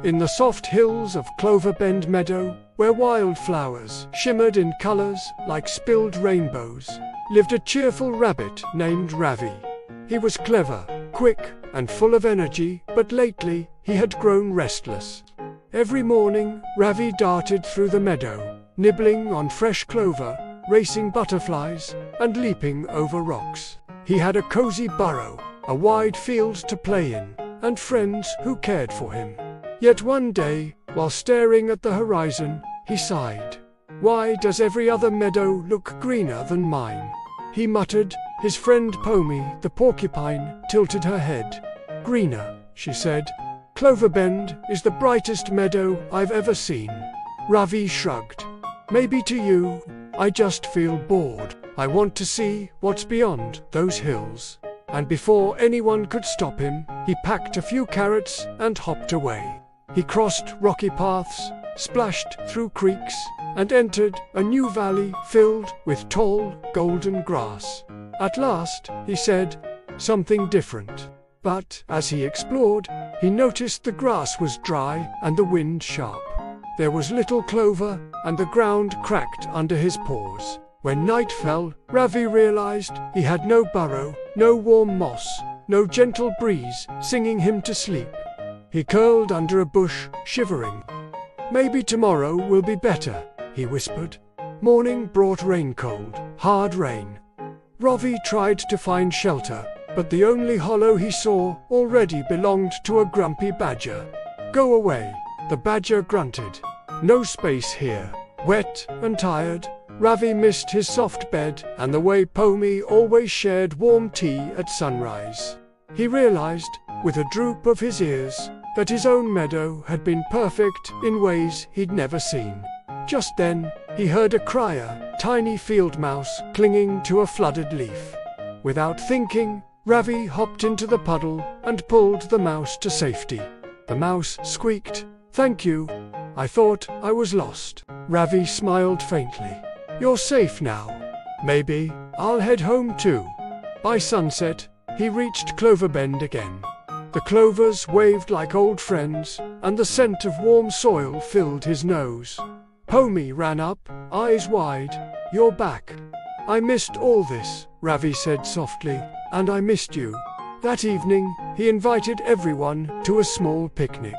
In the soft hills of Cloverbend Meadow, where wildflowers shimmered in colors like spilled rainbows, lived a cheerful rabbit named Ravi. He was clever, quick, and full of energy, but lately he had grown restless. Every morning, Ravi darted through the meadow, nibbling on fresh clover, racing butterflies, and leaping over rocks. He had a cozy burrow, a wide field to play in, and friends who cared for him. Yet one day, while staring at the horizon, he sighed. "Why does every other meadow look greener than mine?" he muttered. His friend Pomy, the porcupine, tilted her head. "Greener," she said. "Cloverbend is the brightest meadow I've ever seen." Ravi shrugged. "Maybe to you, I just feel bored. I want to see what's beyond those hills." And before anyone could stop him, he packed a few carrots and hopped away. He crossed rocky paths, splashed through creeks, and entered a new valley filled with tall, golden grass. At last, he said, something different. But as he explored, he noticed the grass was dry and the wind sharp. There was little clover, and the ground cracked under his paws. When night fell, Ravi realized he had no burrow, no warm moss, no gentle breeze singing him to sleep. He curled under a bush, shivering. "Maybe tomorrow will be better," he whispered. Morning brought rain, cold, hard rain. Ravi tried to find shelter, but the only hollow he saw already belonged to a grumpy badger. "Go away," the badger grunted. "No space here." Wet and tired, Ravi missed his soft bed and the way Pomy always shared warm tea at sunrise. He realized, with a droop of his ears, that his own meadow had been perfect in ways he'd never seen. Just then, he heard a crier, tiny field mouse clinging to a flooded leaf. Without thinking, Ravi hopped into the puddle and pulled the mouse to safety. The mouse squeaked, "Thank you. I thought I was lost." Ravi smiled faintly. "You're safe now. Maybe I'll head home too." By sunset, he reached Cloverbend again. The clovers waved like old friends, and the scent of warm soil filled his nose. Pomy ran up, eyes wide. "You're back." "I missed all this," Ravi said softly, "and I missed you." That evening, he invited everyone to a small picnic.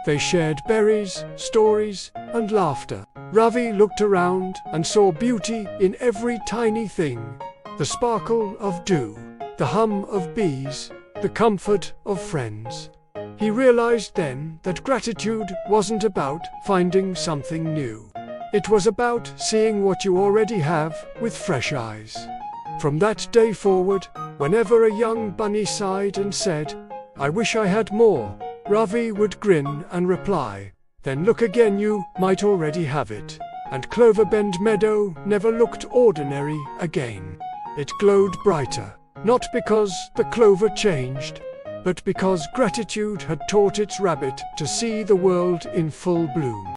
They shared berries, stories, and laughter. Ravi looked around and saw beauty in every tiny thing. The sparkle of dew, the hum of bees, the comfort of friends. He realized then that gratitude wasn't about finding something new. It was about seeing what you already have with fresh eyes. From that day forward, whenever a young bunny sighed and said, "I wish I had more," Ravi would grin and reply, "Then look again, you might already have it." And Cloverbend Meadow never looked ordinary again. It glowed brighter, not because the clover changed, but because gratitude had taught its rabbit to see the world in full bloom.